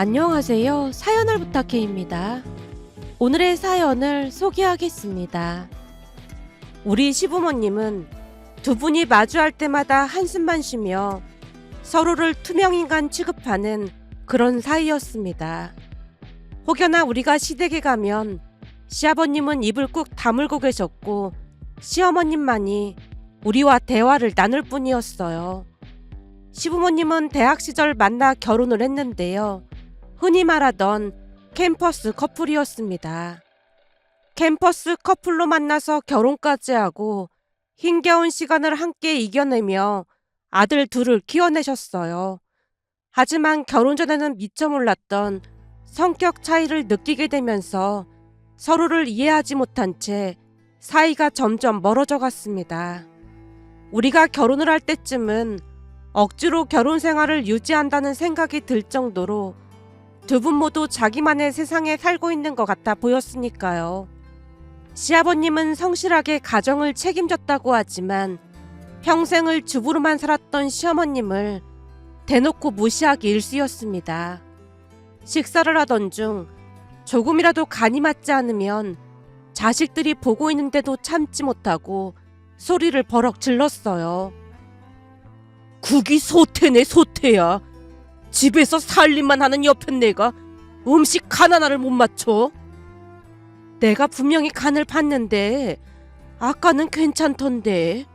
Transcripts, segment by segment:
안녕하세요. 사연을 부탁해입니다. 오늘의 사연을 소개하겠습니다. 우리 시부모님은 두 분이 마주할 때마다 한숨만 쉬며 서로를 투명인간 취급하는 그런 사이였습니다. 혹여나 우리가 시댁에 가면 시아버님은 입을 꾹 다물고 계셨고 시어머님만이 우리와 대화를 나눌 뿐이었어요. 시부모님은 대학 시절 만나 결혼을 했는데요. 흔히 말하던 캠퍼스 커플이었습니다. 캠퍼스 커플로 만나서 결혼까지 하고 힘겨운 시간을 함께 이겨내며 아들 둘을 키워내셨어요. 하지만 결혼 전에는 미처 몰랐던 성격 차이를 느끼게 되면서 서로를 이해하지 못한 채 사이가 점점 멀어져 갔습니다. 우리가 결혼을 할 때쯤은 억지로 결혼 생활을 유지한다는 생각이 들 정도로 두 분 모두 자기만의 세상에 살고 있는 것 같아 보였으니까요. 시아버님은 성실하게 가정을 책임졌다고 하지만 평생을 주부로만 살았던 시어머님을 대놓고 무시하기 일쑤였습니다. 식사를 하던 중 조금이라도 간이 맞지 않으면 자식들이 보고 있는데도 참지 못하고 소리를 버럭 질렀어요. 국이 소태네 소태야. 집에서 살림만 하는 옆에 내가 음식 간 하나를 못 맞춰? 내가 분명히 간을 봤는데 아까는 괜찮던데.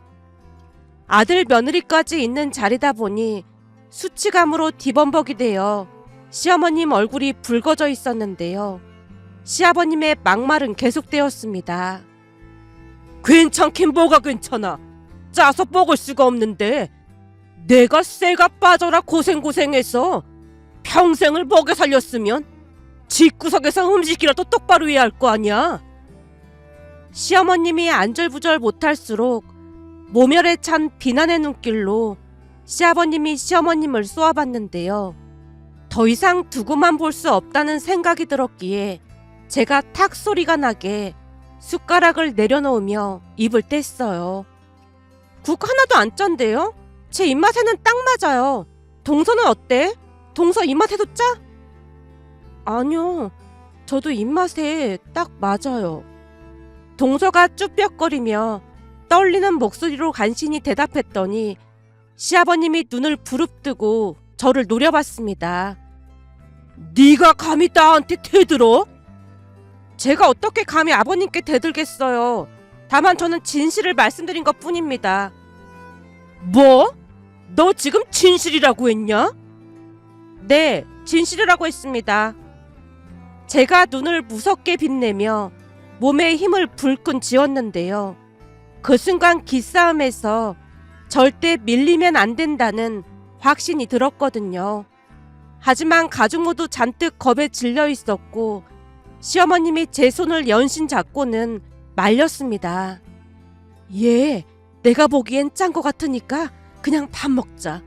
아들 며느리까지 있는 자리다 보니 수치감으로 뒤범벅이 되어 시어머님 얼굴이 붉어져 있었는데요. 시아버님의 막말은 계속되었습니다. 괜찮긴 뭐가 괜찮아. 짜서 먹을 수가 없는데 내가 쇠가 빠져라 고생해서 평생을 먹여 살렸으면 집구석에서 음식이라도 똑바로 해야 할 거 아니야. 시어머님이 안절부절 못할수록 모멸에 찬 비난의 눈길로 시아버님이 시어머님을 쏘아봤는데요. 더 이상 두고만 볼 수 없다는 생각이 들었기에 제가 탁 소리가 나게 숟가락을 내려놓으며 입을 뗐어요. 국 하나도 안 짠데요? 제 입맛에는 딱 맞아요. 동서는 어때? 동서 입맛에도 짜? 아니요. 저도 입맛에 딱 맞아요. 동서가 쭈뼛거리며 떨리는 목소리로 간신히 대답했더니 시아버님이 눈을 부릅뜨고 저를 노려봤습니다. 네가 감히 나한테 대들어? 제가 어떻게 감히 아버님께 대들겠어요. 다만 저는 진실을 말씀드린 것 뿐입니다. 뭐? 너 지금 진실이라고 했냐? 네, 진실이라고 했습니다. 제가 눈을 무섭게 빛내며 몸에 힘을 불끈 쥐었는데요. 그 순간 기싸움에서 절대 밀리면 안 된다는 확신이 들었거든요. 하지만 가족 모두 잔뜩 겁에 질려 있었고 시어머님이 제 손을 연신 잡고는 말렸습니다. 얘 내가 보기엔 짠 거 같으니까 그냥 밥 먹자.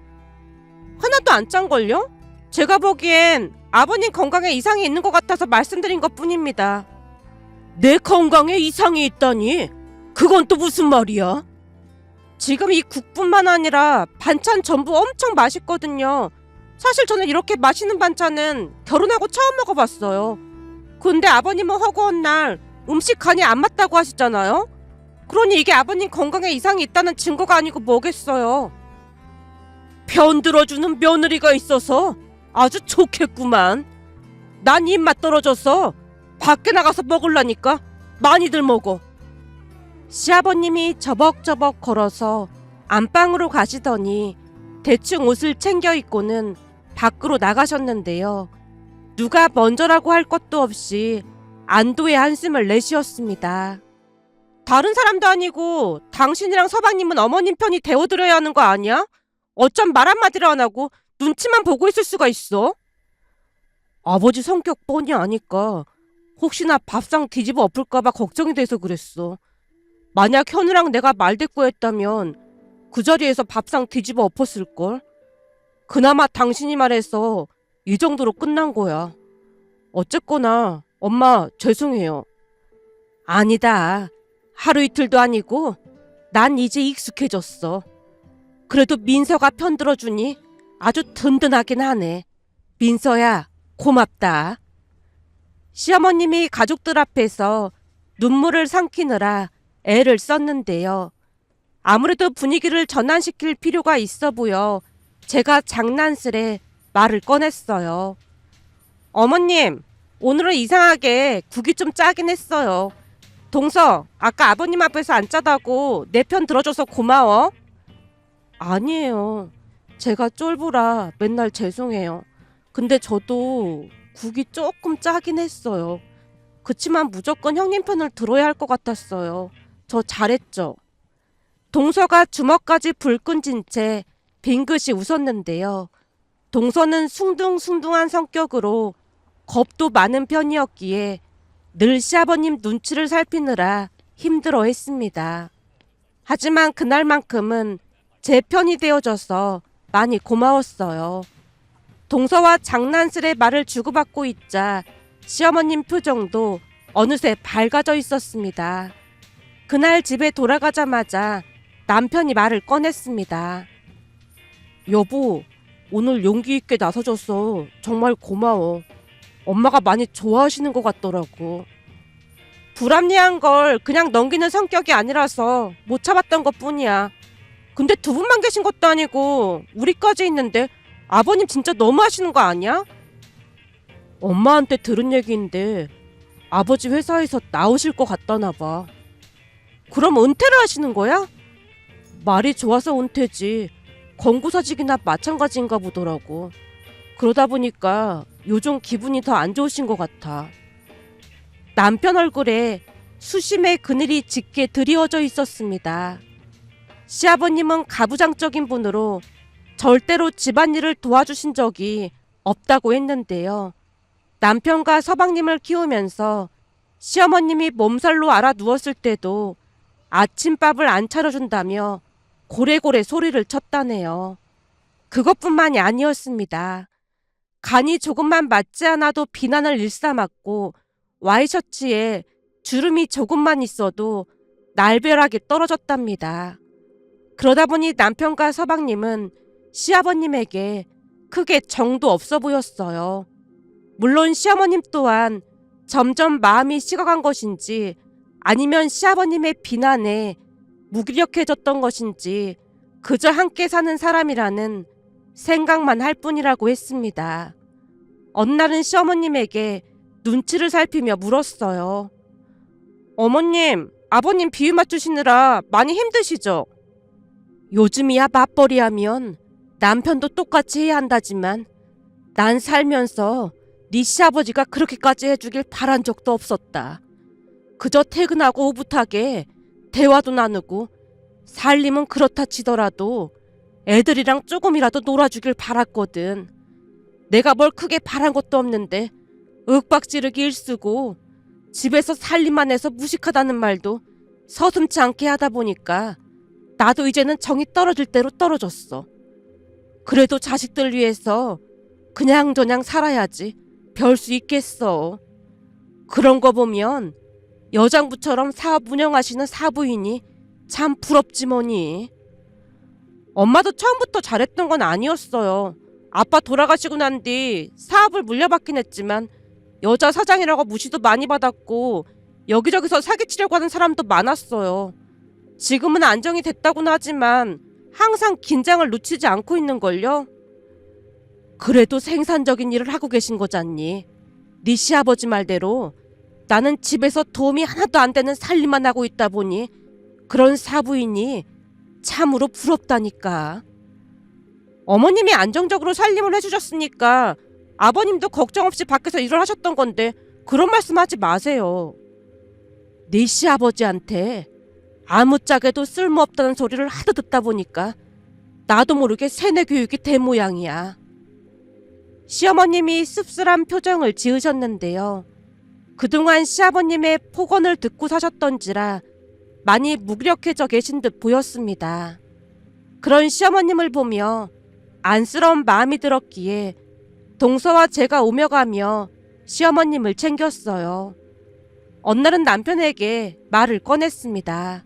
하나도 안 짠걸요? 제가 보기엔 아버님 건강에 이상이 있는 것 같아서 말씀드린 것 뿐입니다. 내 건강에 이상이 있다니? 그건 또 무슨 말이야? 지금 이 국뿐만 아니라 반찬 전부 엄청 맛있거든요. 사실 저는 이렇게 맛있는 반찬은 결혼하고 처음 먹어봤어요. 근데 아버님은 허구한 날 음식 간이 안 맞다고 하시잖아요? 그러니 이게 아버님 건강에 이상이 있다는 증거가 아니고 뭐겠어요. 편들어주는 며느리가 있어서 아주 좋겠구만. 난 입맛 떨어져서 밖에 나가서 먹으려니까 많이들 먹어. 시아버님이 저벅저벅 걸어서 안방으로 가시더니 대충 옷을 챙겨 입고는 밖으로 나가셨는데요. 누가 먼저라고 할 것도 없이 안도의 한숨을 내쉬었습니다. 다른 사람도 아니고 당신이랑 서방님은 어머님 편이 되어드려야 하는 거 아니야? 어쩜 말 한마디를 안 하고 눈치만 보고 있을 수가 있어? 아버지 성격 뻔히 아니까 혹시나 밥상 뒤집어 엎을까봐 걱정이 돼서 그랬어. 만약 현우랑 내가 말대꾸했다면 그 자리에서 밥상 뒤집어 엎었을걸? 그나마 당신이 말해서 이 정도로 끝난 거야. 어쨌거나 엄마 죄송해요. 아니다. 하루 이틀도 아니고 난 이제 익숙해졌어. 그래도 민서가 편들어주니 아주 든든하긴 하네. 민서야, 고맙다. 시어머님이 가족들 앞에서 눈물을 삼키느라 애를 썼는데요. 아무래도 분위기를 전환시킬 필요가 있어 보여 제가 장난스레 말을 꺼냈어요. 어머님, 오늘은 이상하게 국이 좀 짜긴 했어요. 동서, 아까 아버님 앞에서 안 짜다고 내 편 들어줘서 고마워. 아니에요. 제가 쫄보라 맨날 죄송해요. 근데 저도 국이 조금 짜긴 했어요. 그치만 무조건 형님 편을 들어야 할 것 같았어요. 저 잘했죠? 동서가 주먹까지 불끈 쥔 채 빙긋이 웃었는데요. 동서는 숭둥숭둥한 성격으로 겁도 많은 편이었기에 늘 시아버님 눈치를 살피느라 힘들어했습니다. 하지만 그날만큼은 제 편이 되어줘서 많이 고마웠어요. 동서와 장난스레 말을 주고받고 있자 시어머님 표정도 어느새 밝아져 있었습니다. 그날 집에 돌아가자마자 남편이 말을 꺼냈습니다. 여보, 오늘 용기 있게 나서줘서 정말 고마워. 엄마가 많이 좋아하시는 것 같더라고. 불합리한 걸 그냥 넘기는 성격이 아니라서 못 참았던 것 뿐이야. 근데 두 분만 계신 것도 아니고 우리까지 있는데 아버님 진짜 너무 하시는 거 아니야? 엄마한테 들은 얘기인데 아버지 회사에서 나오실 것 같다나 봐. 그럼 은퇴를 하시는 거야? 말이 좋아서 은퇴지 권고사직이나 마찬가지인가 보더라고. 그러다 보니까 요즘 기분이 더 안 좋으신 것 같아. 남편 얼굴에 수심의 그늘이 짙게 드리워져 있었습니다. 시아버님은 가부장적인 분으로 절대로 집안일을 도와주신 적이 없다고 했는데요. 남편과 서방님을 키우면서 시어머님이 몸살로 알아 누웠을 때도 아침밥을 안 차려준다며 고래고래 소리를 쳤다네요. 그것뿐만이 아니었습니다. 간이 조금만 맞지 않아도 비난을 일삼았고 와이셔츠에 주름이 조금만 있어도 날벼락이 떨어졌답니다. 그러다 보니 남편과 서방님은 시아버님에게 크게 정도 없어 보였어요. 물론 시어머님 또한 점점 마음이 식어간 것인지 아니면 시아버님의 비난에 무기력해졌던 것인지 그저 함께 사는 사람이라는 생각만 할 뿐이라고 했습니다. 어느 날은 시어머님에게 눈치를 살피며 물었어요. 어머님, 아버님 비유 맞추시느라 많이 힘드시죠? 요즘이야 맞벌이 하면 남편도 똑같이 해야 한다지만 난 살면서 네 시아버지가 그렇게까지 해주길 바란 적도 없었다. 그저 퇴근하고 오붓하게 대화도 나누고 살림은 그렇다 치더라도 애들이랑 조금이라도 놀아주길 바랐거든. 내가 뭘 크게 바란 것도 없는데 윽박지르기 일쓰고 집에서 살림만 해서 무식하다는 말도 서슴지 않게 하다 보니까 나도 이제는 정이 떨어질 대로 떨어졌어. 그래도 자식들 위해서 그냥저냥 살아야지 별 수 있겠어. 그런 거 보면 여장부처럼 사업 운영하시는 사부인이 참 부럽지 뭐니. 엄마도 처음부터 잘했던 건 아니었어요. 아빠 돌아가시고 난 뒤 사업을 물려받긴 했지만 여자 사장이라고 무시도 많이 받았고 여기저기서 사기치려고 하는 사람도 많았어요. 지금은 안정이 됐다고는 하지만 항상 긴장을 놓치지 않고 있는걸요. 그래도 생산적인 일을 하고 계신 거잖니. 네 시아버지 말대로 나는 집에서 도움이 하나도 안 되는 살림만 하고 있다 보니 그런 사부인이 참으로 부럽다니까. 어머님이 안정적으로 살림을 해주셨으니까 아버님도 걱정 없이 밖에서 일을 하셨던 건데 그런 말씀하지 마세요. 네 시아버지한테 아무짝에도 쓸모없다는 소리를 하도 듣다 보니까 나도 모르게 세뇌 교육이 된 모양이야. 시어머님이 씁쓸한 표정을 지으셨는데요. 그동안 시아버님의 폭언을 듣고 사셨던지라 많이 무기력해져 계신 듯 보였습니다. 그런 시어머님을 보며 안쓰러운 마음이 들었기에 동서와 제가 오며 가며 시어머님을 챙겼어요. 어느 날은 남편에게 말을 꺼냈습니다.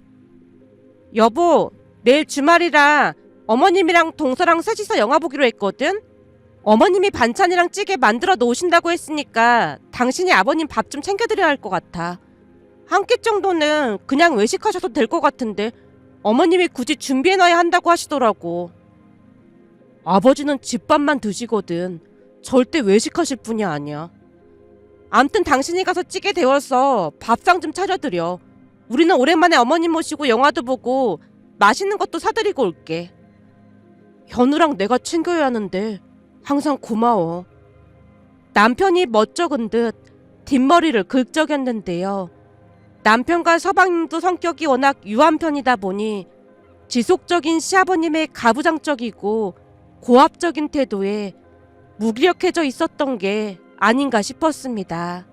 여보, 내일 주말이라 어머님이랑 동서랑 셋이서 영화 보기로 했거든? 어머님이 반찬이랑 찌개 만들어 놓으신다고 했으니까 당신이 아버님 밥 좀 챙겨드려야 할 것 같아. 한 끼 정도는 그냥 외식하셔도 될 것 같은데 어머님이 굳이 준비해놔야 한다고 하시더라고. 아버지는 집밥만 드시거든. 절대 외식하실 분이 아니야. 암튼 당신이 가서 찌개 데워서 밥상 좀 차려드려. 우리는 오랜만에 어머님 모시고 영화도 보고 맛있는 것도 사드리고 올게. 현우랑 내가 챙겨야 하는데 항상 고마워. 남편이 멋쩍은 듯 뒷머리를 긁적였는데요. 남편과 서방님도 성격이 워낙 유한 편이다 보니 지속적인 시아버님의 가부장적이고 고압적인 태도에 무기력해져 있었던 게 아닌가 싶었습니다.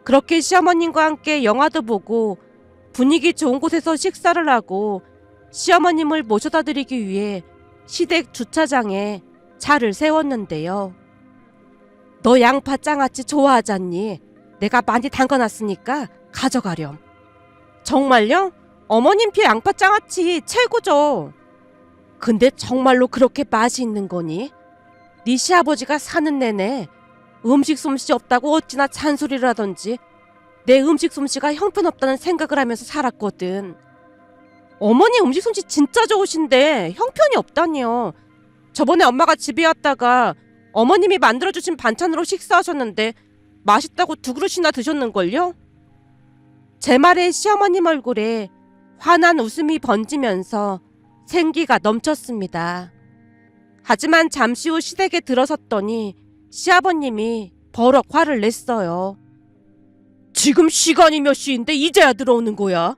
그렇게 시어머님과 함께 영화도 보고 분위기 좋은 곳에서 식사를 하고 시어머님을 모셔다 드리기 위해 시댁 주차장에 차를 세웠는데요. 너 양파 장아찌 좋아하잖니? 내가 많이 담가놨으니까 가져가렴. 정말요? 어머님표 양파 장아찌 최고죠. 근데 정말로 그렇게 맛이 있는 거니? 네 시아버지가 사는 내내 음식 솜씨 없다고 어찌나 잔소리를 하던지 내 음식 솜씨가 형편없다는 생각을 하면서 살았거든. 어머니 음식 솜씨 진짜 좋으신데 형편이 없다니요. 저번에 엄마가 집에 왔다가 어머님이 만들어주신 반찬으로 식사하셨는데 맛있다고 2그릇이나 드셨는걸요? 제 말에 시어머님 얼굴에 환한 웃음이 번지면서 생기가 넘쳤습니다. 하지만 잠시 후 시댁에 들어섰더니 시아버님이 버럭 화를 냈어요. 지금 시간이 몇 시인데 이제야 들어오는 거야?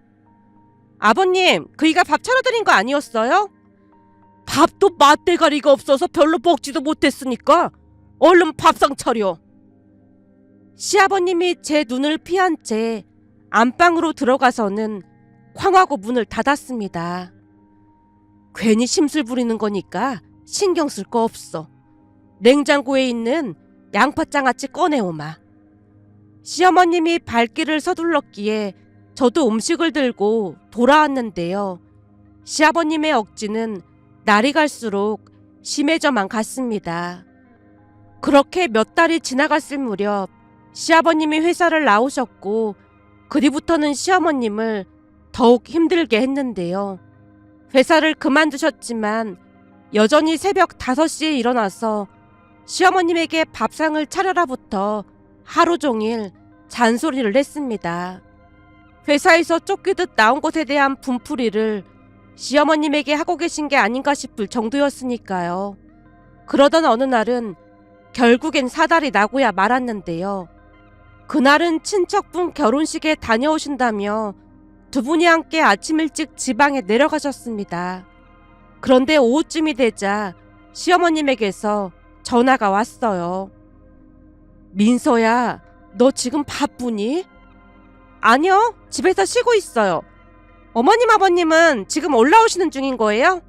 아버님, 그이가 밥 차려드린 거 아니었어요? 밥도 맛대가리가 없어서 별로 먹지도 못했으니까 얼른 밥상 차려. 시아버님이 제 눈을 피한 채 안방으로 들어가서는 쾅하고 문을 닫았습니다. 괜히 심술 부리는 거니까 신경 쓸 거 없어. 냉장고에 있는 양파장아찌 꺼내오마. 시어머님이 발길을 서둘렀기에 저도 음식을 들고 돌아왔는데요. 시아버님의 억지는 날이 갈수록 심해져만 갔습니다. 그렇게 몇 달이 지나갔을 무렵 시아버님이 회사를 나오셨고 그 뒤부터는 시어머님을 더욱 힘들게 했는데요. 회사를 그만두셨지만 여전히 새벽 5시에 일어나서 시어머님에게 밥상을 차려라부터 하루 종일 잔소리를 했습니다. 회사에서 쫓기듯 나온 것에 대한 분풀이를 시어머님에게 하고 계신 게 아닌가 싶을 정도였으니까요. 그러던 어느 날은 결국엔 사달이 나고야 말았는데요. 그날은 친척분 결혼식에 다녀오신다며 두 분이 함께 아침 일찍 지방에 내려가셨습니다. 그런데 오후쯤이 되자 시어머님에게서 전화가 왔어요. 민서야, 너 지금 바쁘니? 아니요, 집에서 쉬고 있어요. 어머님 아버님은 지금 올라오시는 중인 거예요?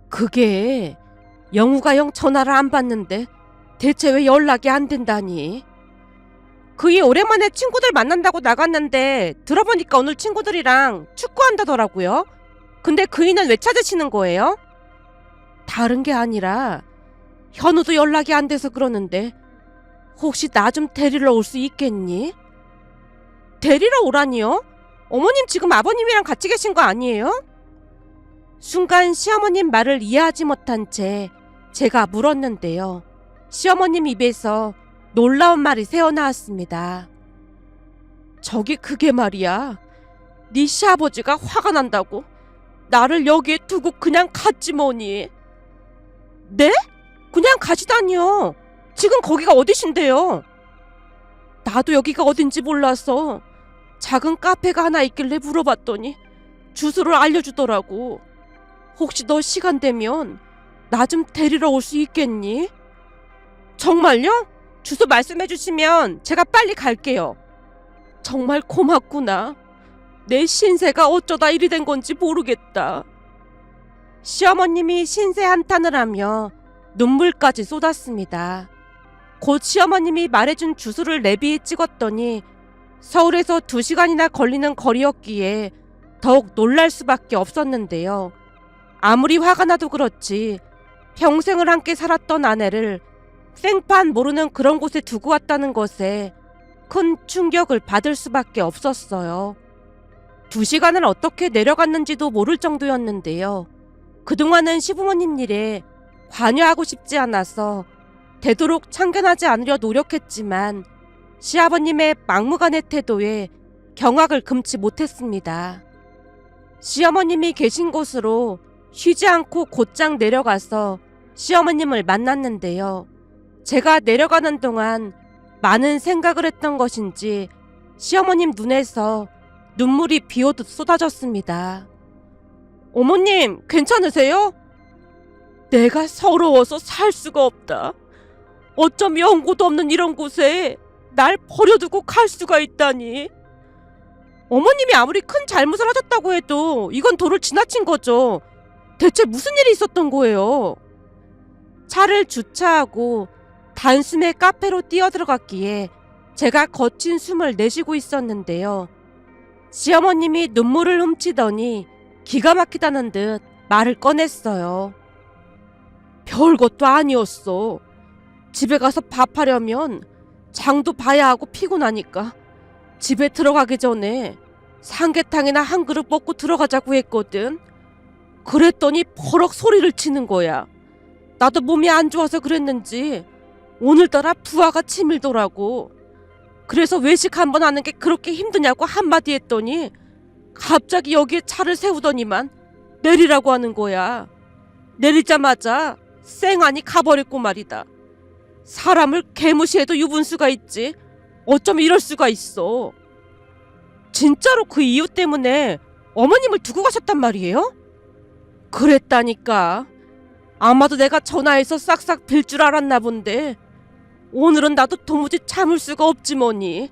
그게 영우가 형 전화를 안 받는데 대체 왜 연락이 안 된다니? 그이 오랜만에 친구들 만난다고 나갔는데 들어보니까 오늘 친구들이랑 축구한다더라고요. 근데 그이는 왜 찾으시는 거예요? 다른 게 아니라 현우도 연락이 안 돼서 그러는데 혹시 나 좀 데리러 올 수 있겠니? 데리러 오라니요? 어머님 지금 아버님이랑 같이 계신 거 아니에요? 순간 시어머님 말을 이해하지 못한 채 제가 물었는데요. 시어머님 입에서 놀라운 말이 새어나왔습니다. 저기 그게 말이야. 네 시아버지가 화가 난다고 나를 여기에 두고 그냥 갔지 뭐니. 네? 그냥 가시다니요. 지금 거기가 어디신데요? 나도 여기가 어딘지 몰라서 작은 카페가 하나 있길래 물어봤더니 주소를 알려주더라고. 혹시 너 시간 되면 나 좀 데리러 올 수 있겠니? 정말요? 주소 말씀해 주시면 제가 빨리 갈게요. 정말 고맙구나. 내 신세가 어쩌다 이리 된 건지 모르겠다. 시어머님이 신세 한탄을 하며 눈물까지 쏟았습니다. 곧 시어머님이 말해준 주소를 내비에 찍었더니 서울에서 2시간이나 걸리는 거리였기에 더욱 놀랄 수밖에 없었는데요. 아무리 화가 나도 그렇지 평생을 함께 살았던 아내를 생판 모르는 그런 곳에 두고 왔다는 것에 큰 충격을 받을 수밖에 없었어요. 2시간을 어떻게 내려갔는지도 모를 정도였는데요. 그동안은 시부모님 일에 관여하고 싶지 않아서 되도록 참견하지 않으려 노력했지만 시아버님의 막무가내 태도에 경악을 금치 못했습니다. 시어머님이 계신 곳으로 쉬지 않고 곧장 내려가서 시어머님을 만났는데요. 제가 내려가는 동안 많은 생각을 했던 것인지 시어머님 눈에서 눈물이 비오듯 쏟아졌습니다. 어머님, 괜찮으세요? 내가 서러워서 살 수가 없다. 어쩜 연고도 없는 이런 곳에 날 버려두고 갈 수가 있다니. 어머님이 아무리 큰 잘못을 하셨다고 해도 이건 도를 지나친 거죠. 대체 무슨 일이 있었던 거예요? 차를 주차하고 단숨에 카페로 뛰어들어갔기에 제가 거친 숨을 내쉬고 있었는데요. 시어머님이 눈물을 훔치더니 기가 막히다는 듯 말을 꺼냈어요. 별것도 아니었어. 집에 가서 밥하려면 장도 봐야 하고 피곤하니까 집에 들어가기 전에 삼계탕이나 한 그릇 먹고 들어가자고 했거든. 그랬더니 버럭 소리를 치는 거야. 나도 몸이 안 좋아서 그랬는지 오늘따라 부하가 치밀더라고. 그래서 외식 한번 하는 게 그렇게 힘드냐고 한마디 했더니 갑자기 여기에 차를 세우더니만 내리라고 하는 거야. 내리자마자 쌩하니 가버렸고 말이다. 사람을 개무시해도 유분수가 있지. 어쩜 이럴 수가 있어. 진짜로 그 이유 때문에 어머님을 두고 가셨단 말이에요? 그랬다니까. 아마도 내가 전화해서 싹싹 빌 줄 알았나 본데 오늘은 나도 도무지 참을 수가 없지 뭐니.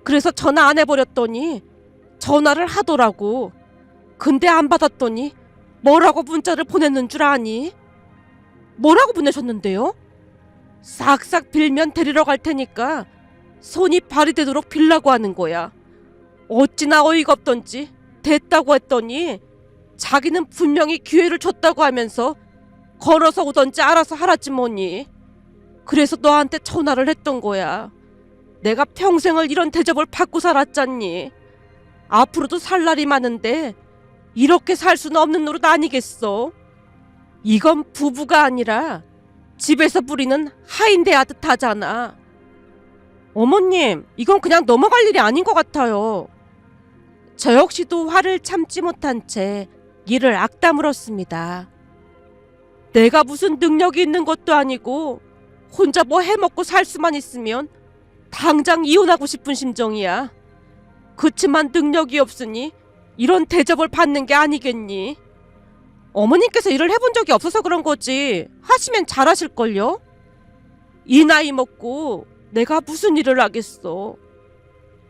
그래서 전화 안 해버렸더니 전화를 하더라고. 근데 안 받았더니 뭐라고 문자를 보냈는 줄 아니? 뭐라고 보내셨는데요? 싹싹 빌면 데리러 갈 테니까 손이 발이 되도록 빌라고 하는 거야. 어찌나 어이가 없던지 됐다고 했더니 자기는 분명히 기회를 줬다고 하면서 걸어서 오던지 알아서 하라지 뭐니. 그래서 너한테 전화를 했던 거야. 내가 평생을 이런 대접을 받고 살았잖니. 앞으로도 살 날이 많은데 이렇게 살 수는 없는 노릇 아니겠어. 이건 부부가 아니라 집에서 부리는 하인대하듯 하잖아. 어머님, 이건 그냥 넘어갈 일이 아닌 것 같아요. 저 역시도 화를 참지 못한 채 이를 악다물었습니다. 내가 무슨 능력이 있는 것도 아니고 혼자 뭐 해먹고 살 수만 있으면 당장 이혼하고 싶은 심정이야. 그치만 능력이 없으니 이런 대접을 받는 게 아니겠니? 어머님께서 일을 해본 적이 없어서 그런 거지 하시면 잘하실걸요? 이 나이 먹고 내가 무슨 일을 하겠어.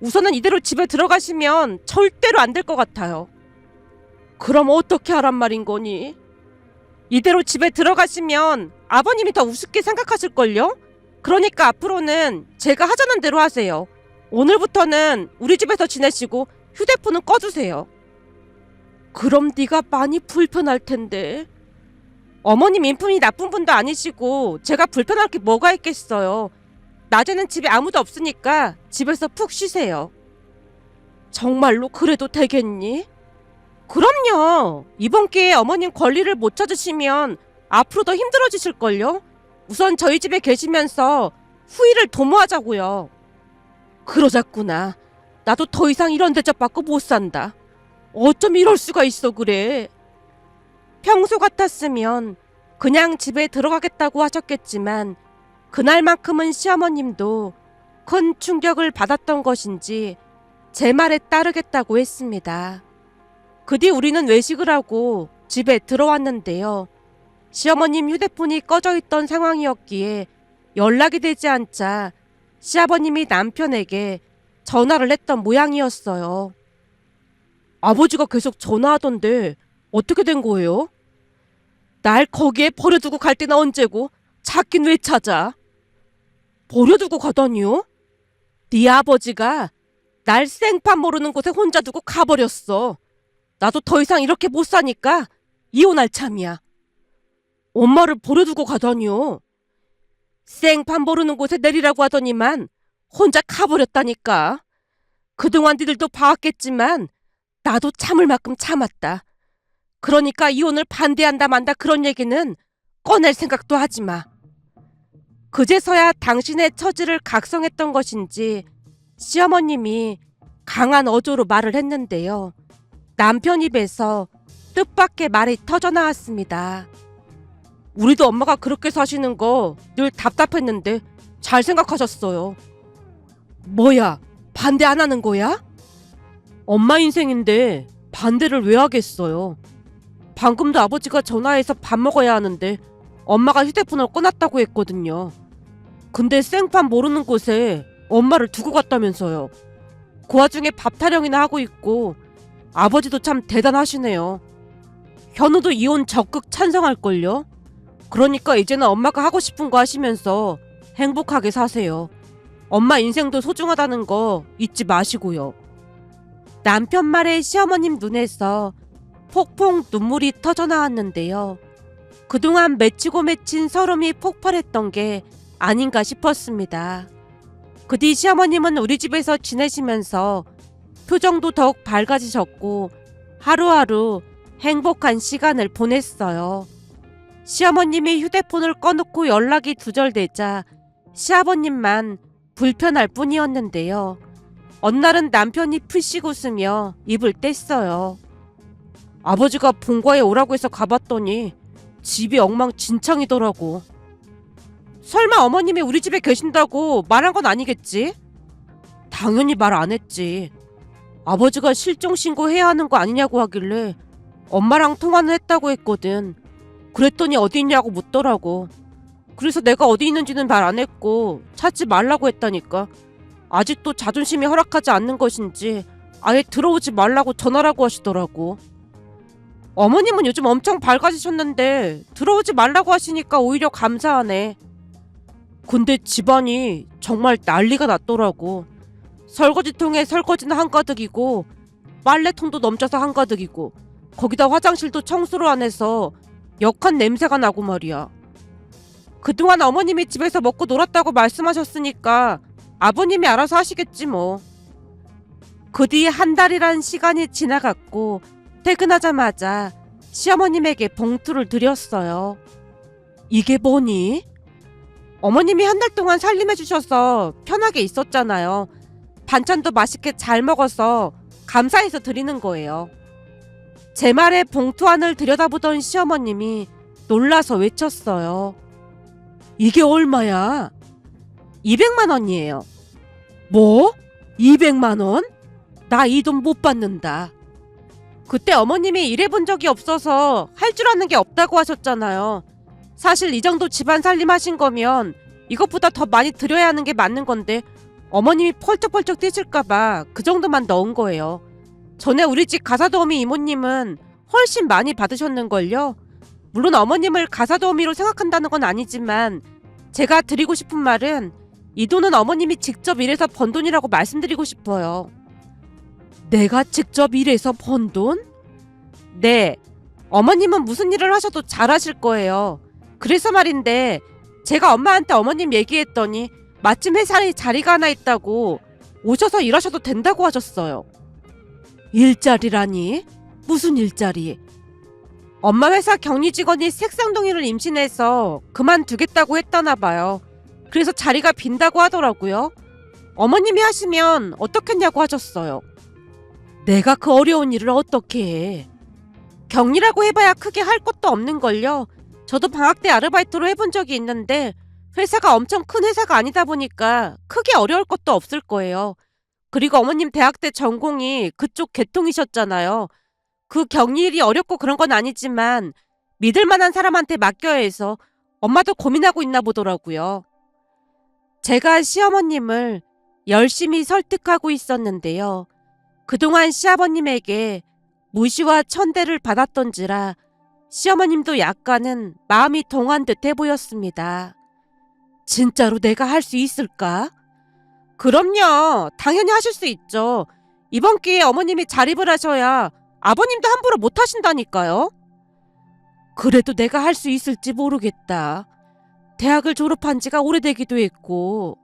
우선은 이대로 집에 들어가시면 절대로 안 될 것 같아요. 그럼 어떻게 하란 말인 거니? 이대로 집에 들어가시면 아버님이 더 우습게 생각하실걸요? 그러니까 앞으로는 제가 하자는 대로 하세요. 오늘부터는 우리 집에서 지내시고 휴대폰은 꺼주세요. 그럼 네가 많이 불편할 텐데. 어머님 인품이 나쁜 분도 아니시고 제가 불편할 게 뭐가 있겠어요. 낮에는 집에 아무도 없으니까 집에서 푹 쉬세요. 정말로 그래도 되겠니? 그럼요. 이번 기회에 어머님 권리를 못 찾으시면 앞으로 더 힘들어지실걸요? 우선 저희 집에 계시면서 후일을 도모하자고요. 그러자꾸나. 나도 더 이상 이런 대접받고 못 산다. 어쩜 이럴 수가 있어 그래. 평소 같았으면 그냥 집에 들어가겠다고 하셨겠지만 그날만큼은 시어머님도 큰 충격을 받았던 것인지 제 말에 따르겠다고 했습니다. 그 뒤 우리는 외식을 하고 집에 들어왔는데요. 시어머님 휴대폰이 꺼져 있던 상황이었기에 연락이 되지 않자 시아버님이 남편에게 전화를 했던 모양이었어요. 아버지가 계속 전화하던데 어떻게 된 거예요? 날 거기에 버려두고 갈 때는 언제고 찾긴 왜 찾아? 버려두고 가다니요? 네 아버지가 날 생판 모르는 곳에 혼자 두고 가버렸어. 나도 더 이상 이렇게 못 사니까 이혼할 참이야. 엄마를 버려두고 가다니요? 생판 모르는 곳에 내리라고 하더니만 혼자 가버렸다니까. 그동안 니들도 봐왔겠지만 나도 참을 만큼 참았다. 그러니까 이혼을 반대한다 만다 그런 얘기는 꺼낼 생각도 하지 마. 그제서야 당신의 처지를 각성했던 것인지 시어머님이 강한 어조로 말을 했는데요. 남편 입에서 뜻밖의 말이 터져나왔습니다. 우리도 엄마가 그렇게 사시는 거 늘 답답했는데 잘 생각하셨어요. 뭐야, 반대 안 하는 거야? 엄마 인생인데 반대를 왜 하겠어요. 방금도 아버지가 전화해서 밥 먹어야 하는데 엄마가 휴대폰을 꺼놨다고 했거든요. 근데 생판 모르는 곳에 엄마를 두고 갔다면서요. 그 와중에 밥 타령이나 하고 있고 아버지도 참 대단하시네요. 현우도 이혼 적극 찬성할걸요. 그러니까 이제는 엄마가 하고 싶은 거 하시면서 행복하게 사세요. 엄마 인생도 소중하다는 거 잊지 마시고요. 남편 말에 시어머님 눈에서 폭풍 눈물이 터져나왔는데요. 그동안 맺히고 맺힌 서름이 폭발했던 게 아닌가 싶었습니다. 그 뒤 시어머님은 우리 집에서 지내시면서 표정도 더욱 밝아지셨고 하루하루 행복한 시간을 보냈어요. 시어머님이 휴대폰을 꺼놓고 연락이 두절되자 시아버님만 불편할 뿐이었는데요. 어느 날은 남편이 푸식 웃으며 입을 뗐어요. 아버지가 본가에 오라고 해서 가봤더니 집이 엉망진창이더라고. 설마 어머님이 우리 집에 계신다고 말한 건 아니겠지? 당연히 말 안 했지. 아버지가 실종신고해야 하는 거 아니냐고 하길래 엄마랑 통화는 했다고 했거든. 그랬더니 어디 있냐고 묻더라고. 그래서 내가 어디 있는지는 말 안 했고 찾지 말라고 했다니까. 아직도 자존심이 허락하지 않는 것인지 아예 들어오지 말라고 전화라고 하시더라고. 어머님은 요즘 엄청 밝아지셨는데 들어오지 말라고 하시니까 오히려 감사하네. 근데 집안이 정말 난리가 났더라고. 설거지통에 설거지는 한가득이고 빨래통도 넘쳐서 한가득이고 거기다 화장실도 청소를 안 해서 역한 냄새가 나고 말이야. 그동안 어머님이 집에서 먹고 놀았다고 말씀하셨으니까 아버님이 알아서 하시겠지 뭐. 그 뒤 한 달이란 시간이 지나갔고 퇴근하자마자 시어머님에게 봉투를 드렸어요. 이게 뭐니? 어머님이 한 달 동안 살림해주셔서 편하게 있었잖아요. 반찬도 맛있게 잘 먹어서 감사해서 드리는 거예요. 제 말에 봉투 안을 들여다보던 시어머님이 놀라서 외쳤어요. 이게 얼마야? 200만 원이에요. 뭐? 200만 원? 나 이 돈 못 받는다. 그때 어머님이 일해본 적이 없어서 할 줄 아는 게 없다고 하셨잖아요. 사실 이 정도 집안 살림하신 거면 이것보다 더 많이 드려야 하는 게 맞는 건데 어머님이 펄쩍펄쩍 뛰실까봐 그 정도만 넣은 거예요. 전에 우리 집 가사도우미 이모님은 훨씬 많이 받으셨는걸요. 물론 어머님을 가사도우미로 생각한다는 건 아니지만 제가 드리고 싶은 말은 이 돈은 어머님이 직접 일해서 번 돈이라고 말씀드리고 싶어요. 내가 직접 일해서 번 돈? 네. 어머님은 무슨 일을 하셔도 잘하실 거예요. 그래서 말인데 제가 엄마한테 어머님 얘기했더니 마침 회사에 자리가 하나 있다고 오셔서 일하셔도 된다고 하셨어요. 일자리라니? 무슨 일자리? 엄마 회사 격리 직원이 색상동이를 임신해서 그만두겠다고 했다나 봐요. 그래서 자리가 빈다고 하더라고요. 어머님이 하시면 어떻겠냐고 하셨어요. 내가 그 어려운 일을 어떻게 해? 격리라고 해봐야 크게 할 것도 없는걸요. 저도 방학 때 아르바이트로 해본 적이 있는데 회사가 엄청 큰 회사가 아니다 보니까 크게 어려울 것도 없을 거예요. 그리고 어머님 대학 때 전공이 그쪽 계통이셨잖아요. 그 격리일이 어렵고 그런 건 아니지만 믿을 만한 사람한테 맡겨야 해서 엄마도 고민하고 있나 보더라고요. 제가 시어머님을 열심히 설득하고 있었는데요. 그동안 시아버님에게 무시와 천대를 받았던지라 시어머님도 약간은 마음이 동한 듯해 보였습니다. 진짜로 내가 할 수 있을까? 그럼요. 당연히 하실 수 있죠. 이번 기회에 어머님이 자립을 하셔야 아버님도 함부로 못 하신다니까요. 그래도 내가 할 수 있을지 모르겠다. 대학을 졸업한 지가 오래되기도 했고.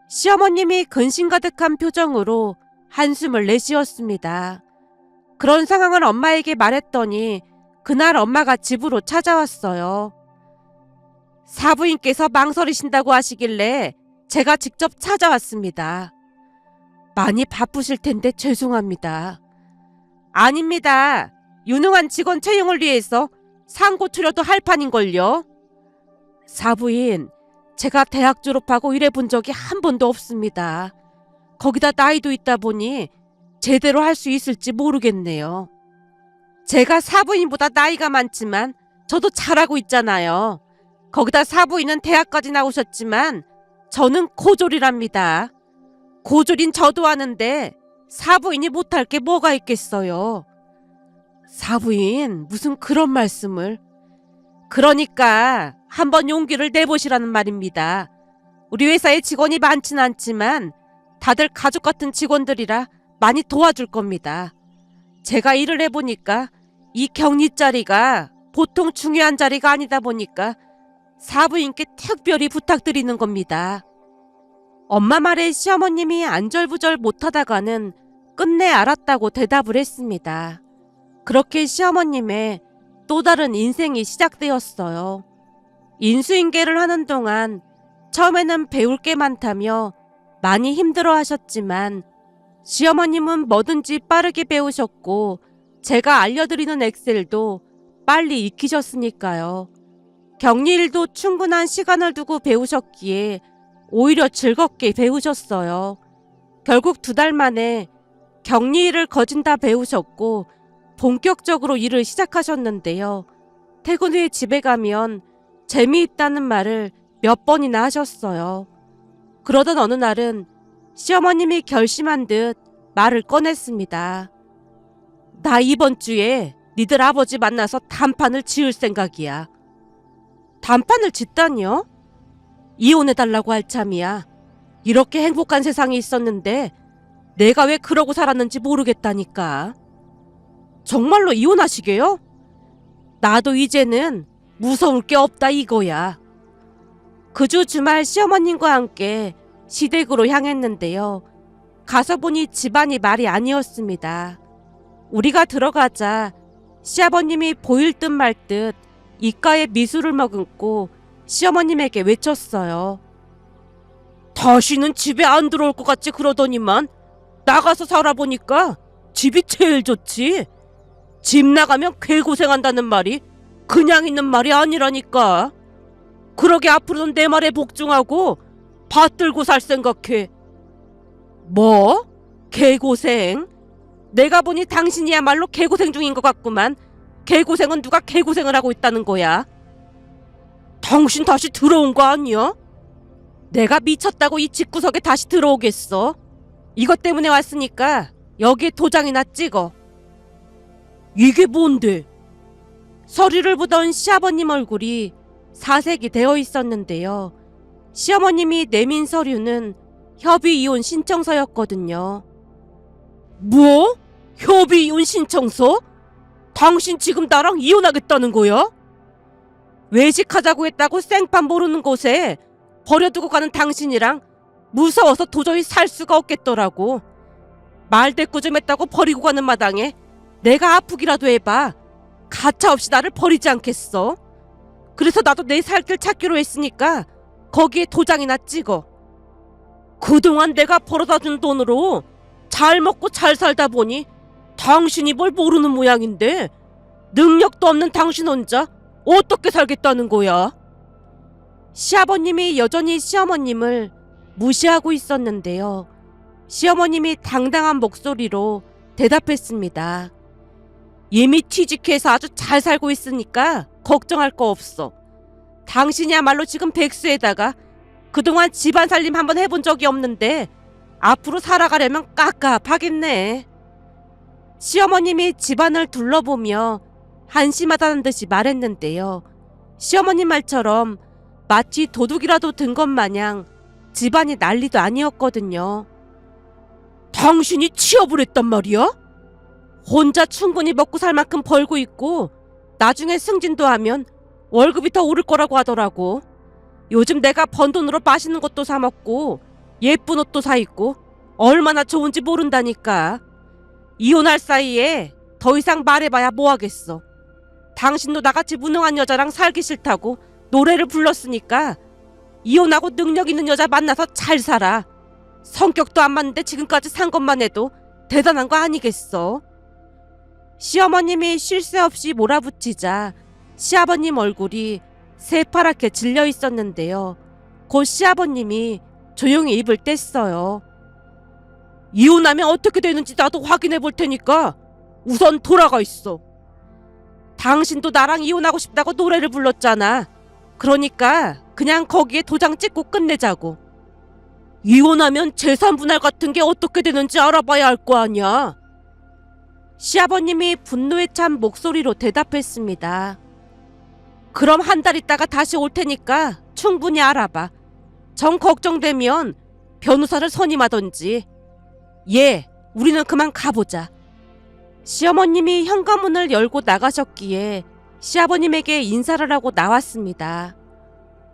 시어머님이 근심 가득한 표정으로 한숨을 내쉬었습니다. 그런 상황을 엄마에게 말했더니 그날 엄마가 집으로 찾아왔어요. 사부인께서 망설이신다고 하시길래 제가 직접 찾아왔습니다. 많이 바쁘실 텐데 죄송합니다. 아닙니다. 유능한 직원 채용을 위해서 상고 투려도 할 판인걸요. 사부인, 제가 대학 졸업하고 일해본 적이 한 번도 없습니다. 거기다 나이도 있다 보니 제대로 할 수 있을지 모르겠네요. 제가 사부인보다 나이가 많지만 저도 잘하고 있잖아요. 거기다 사부인은 대학까지 나오셨지만 저는 고졸이랍니다. 고졸인 저도 아는데 사부인이 못할 게 뭐가 있겠어요. 사부인, 무슨 그런 말씀을. 그러니까 한번 용기를 내보시라는 말입니다. 우리 회사에 직원이 많진 않지만 다들 가족 같은 직원들이라 많이 도와줄 겁니다. 제가 일을 해보니까 이 격리 자리가 보통 중요한 자리가 아니다 보니까 사부인께 특별히 부탁드리는 겁니다. 엄마 말에 시어머님이 안절부절 못하다가는 끝내 알았다고 대답을 했습니다. 그렇게 시어머님의 또 다른 인생이 시작되었어요. 인수인계를 하는 동안 처음에는 배울 게 많다며 많이 힘들어 하셨지만 시어머님은 뭐든지 빠르게 배우셨고 제가 알려드리는 엑셀도 빨리 익히셨으니까요. 격리일도 충분한 시간을 두고 배우셨기에 오히려 즐겁게 배우셨어요. 결국 2달 만에 격리일을 거진 다 배우셨고 본격적으로 일을 시작하셨는데요. 퇴근 후에 집에 가면 재미있다는 말을 몇 번이나 하셨어요. 그러던 어느 날은 시어머님이 결심한 듯 말을 꺼냈습니다. 나 이번 주에 니들 아버지 만나서 단판을 지을 생각이야. 단판을 짓다니요? 이혼해달라고 할 참이야. 이렇게 행복한 세상이 있었는데 내가 왜 그러고 살았는지 모르겠다니까. 정말로 이혼하시게요? 나도 이제는 무서울 게 없다 이거야. 그 주 주말 시어머님과 함께 시댁으로 향했는데요. 가서 보니 집안이 말이 아니었습니다. 우리가 들어가자 시아버님이 보일 듯 말 듯 입가에 미술을 머금고 시어머님에게 외쳤어요. 다시는 집에 안 들어올 것 같지 그러더니만 나가서 살아보니까 집이 제일 좋지. 집 나가면 괴고생한다는 말이 그냥 있는 말이 아니라니까. 그러게 앞으로는 내 말에 복종하고 받들고 살 생각해. 뭐? 개고생? 내가 보니 당신이야말로 개고생 중인 것 같구만. 개고생은 누가 개고생을 하고 있다는 거야? 당신 다시 들어온 거 아니야? 내가 미쳤다고 이 집구석에 다시 들어오겠어? 이것 때문에 왔으니까 여기에 도장이나 찍어. 이게 뭔데? 서류를 보던 시아버님 얼굴이 사색이 되어 있었는데요. 시어머님이 내민 서류는 협의이혼 신청서였거든요. 뭐? 협의이혼 신청서? 당신 지금 나랑 이혼하겠다는 거야? 외식하자고 했다고 생판 모르는 곳에 버려두고 가는 당신이랑 무서워서 도저히 살 수가 없겠더라고. 말대꾸 좀 했다고 버리고 가는 마당에 내가 아프기라도 해봐 가차없이 나를 버리지 않겠어. 그래서 나도 내 살 길 찾기로 했으니까 거기에 도장이나 찍어. 그동안 내가 벌어다 준 돈으로 잘 먹고 잘 살다 보니 당신이 뭘 모르는 모양인데 능력도 없는 당신 혼자 어떻게 살겠다는 거야? 시아버님이 여전히 시어머님을 무시하고 있었는데요. 시어머님이 당당한 목소리로 대답했습니다. 이미 취직해서 아주 잘 살고 있으니까 걱정할 거 없어. 당신이야말로 지금 백수에다가 그동안 집안 살림 한번 해본 적이 없는데 앞으로 살아가려면 깝깝하겠네. 시어머님이 집안을 둘러보며 한심하다는 듯이 말했는데요. 시어머님 말처럼 마치 도둑이라도 든 것 마냥 집안이 난리도 아니었거든요. 당신이 취업을 했단 말이야? 혼자 충분히 먹고 살 만큼 벌고 있고 나중에 승진도 하면 월급이 더 오를 거라고 하더라고. 요즘 내가 번 돈으로 맛있는 것도 사 먹고 예쁜 옷도 사 입고 얼마나 좋은지 모른다니까. 이혼할 사이에 더 이상 말해봐야 뭐하겠어. 당신도 나같이 무능한 여자랑 살기 싫다고 노래를 불렀으니까 이혼하고 능력 있는 여자 만나서 잘 살아. 성격도 안 맞는데 지금까지 산 것만 해도 대단한 거 아니겠어? 시어머님이 쉴 새 없이 몰아붙이자 시아버님 얼굴이 새파랗게 질려 있었는데요. 곧 시아버님이 조용히 입을 뗐어요. 이혼하면 어떻게 되는지 나도 확인해 볼 테니까 우선 돌아가 있어. 당신도 나랑 이혼하고 싶다고 노래를 불렀잖아. 그러니까 그냥 거기에 도장 찍고 끝내자고. 이혼하면 재산 분할 같은 게 어떻게 되는지 알아봐야 할 거 아니야. 시아버님이 분노에 찬 목소리로 대답했습니다. 그럼 한 달 있다가 다시 올 테니까 충분히 알아봐. 정 걱정되면 변호사를 선임하던지. 예, 우리는 그만 가보자. 시어머님이 현관문을 열고 나가셨기에 시아버님에게 인사를 하고 나왔습니다.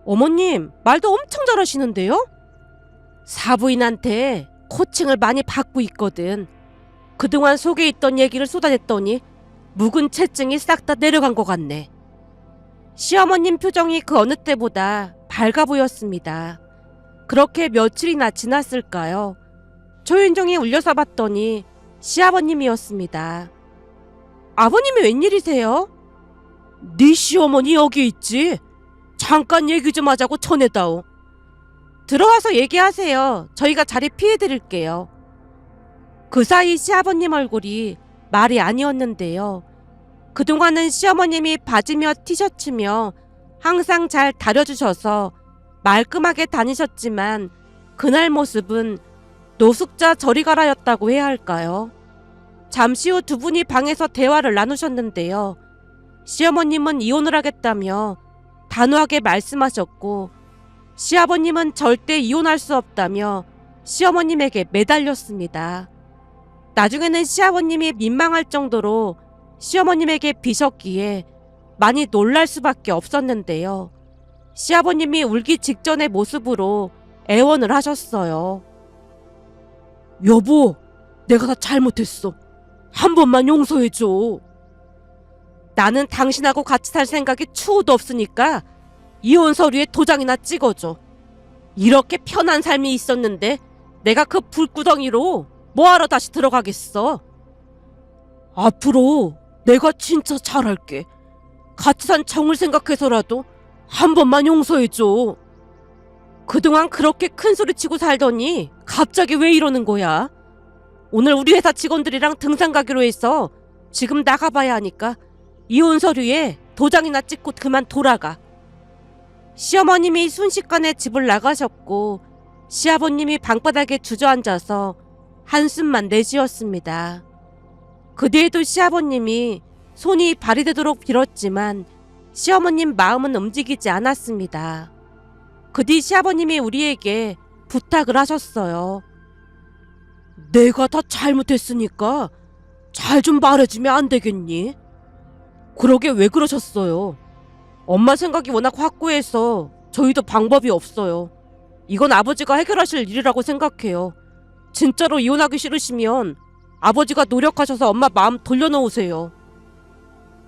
어머님, 말도 엄청 잘하시는데요? 사부인한테 코칭을 많이 받고 있거든. 그동안 속에 있던 얘기를 쏟아냈더니 묵은 채증이 싹 다 내려간 것 같네. 시어머님 표정이 그 어느 때보다 밝아 보였습니다. 그렇게 며칠이나 지났을까요? 조윤정이 울려서 봤더니 시아버님이었습니다. 아버님이 웬일이세요? 네 시어머니 여기 있지? 잠깐 얘기 좀 하자고 전해다오. 들어와서 얘기하세요. 저희가 자리 피해드릴게요. 그 사이 시아버님 얼굴이 말이 아니었는데요. 그동안은 시어머님이 바지며 티셔츠며 항상 잘 다려주셔서 말끔하게 다니셨지만 그날 모습은 노숙자 저리 가라였다고 해야 할까요? 잠시 후 두 분이 방에서 대화를 나누셨는데요. 시어머님은 이혼을 하겠다며 단호하게 말씀하셨고 시아버님은 절대 이혼할 수 없다며 시어머님에게 매달렸습니다. 나중에는 시아버님이 민망할 정도로 시어머님에게 비셨기에 많이 놀랄 수밖에 없었는데요. 시아버님이 울기 직전의 모습으로 애원을 하셨어요. 여보, 내가 다 잘못했어. 한 번만 용서해줘. 나는 당신하고 같이 살 생각이 추호도 없으니까 이혼 서류에 도장이나 찍어줘. 이렇게 편한 삶이 있었는데 내가 그 불구덩이로 뭐하러 다시 들어가겠어. 앞으로 내가 진짜 잘할게. 같이 산 정을 생각해서라도 한 번만 용서해줘. 그동안 그렇게 큰 소리 치고 살더니 갑자기 왜 이러는 거야? 오늘 우리 회사 직원들이랑 등산 가기로 해서 지금 나가봐야 하니까 이혼 서류에 도장이나 찍고 그만 돌아가. 시어머님이 순식간에 집을 나가셨고 시아버님이 방바닥에 주저앉아서 한숨만 내쉬었습니다. 그 뒤에도 시아버님이 손이 발이 되도록 빌었지만 시어머님 마음은 움직이지 않았습니다. 그 뒤 시아버님이 우리에게 부탁을 하셨어요. 내가 다 잘못했으니까 잘 좀 말해주면 안 되겠니? 그러게 왜 그러셨어요? 엄마 생각이 워낙 확고해서 저희도 방법이 없어요. 이건 아버지가 해결하실 일이라고 생각해요. 진짜로 이혼하기 싫으시면 아버지가 노력하셔서 엄마 마음 돌려놓으세요.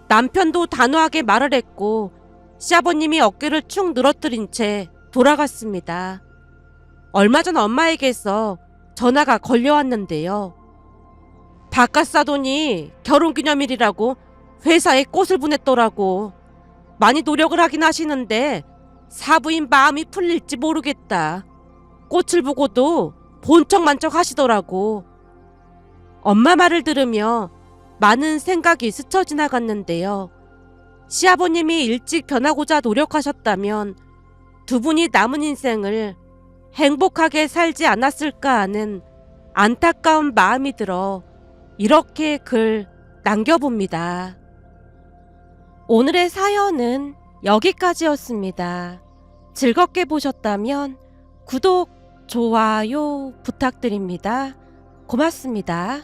남편도 단호하게 말을 했고 시아버님이 어깨를 축 늘어뜨린 채 돌아갔습니다. 얼마 전 엄마에게서 전화가 걸려왔는데요. 바깥 사돈이 결혼기념일이라고 회사에 꽃을 보냈더라고. 많이 노력을 하긴 하시는데 사부인 마음이 풀릴지 모르겠다. 꽃을 보고도 본척만척 하시더라고. 엄마 말을 들으며 많은 생각이 스쳐 지나갔는데요. 시아버님이 일찍 변하고자 노력하셨다면 두 분이 남은 인생을 행복하게 살지 않았을까 하는 안타까운 마음이 들어 이렇게 글 남겨봅니다. 오늘의 사연은 여기까지였습니다. 즐겁게 보셨다면 구독, 좋아요 부탁드립니다. 고맙습니다.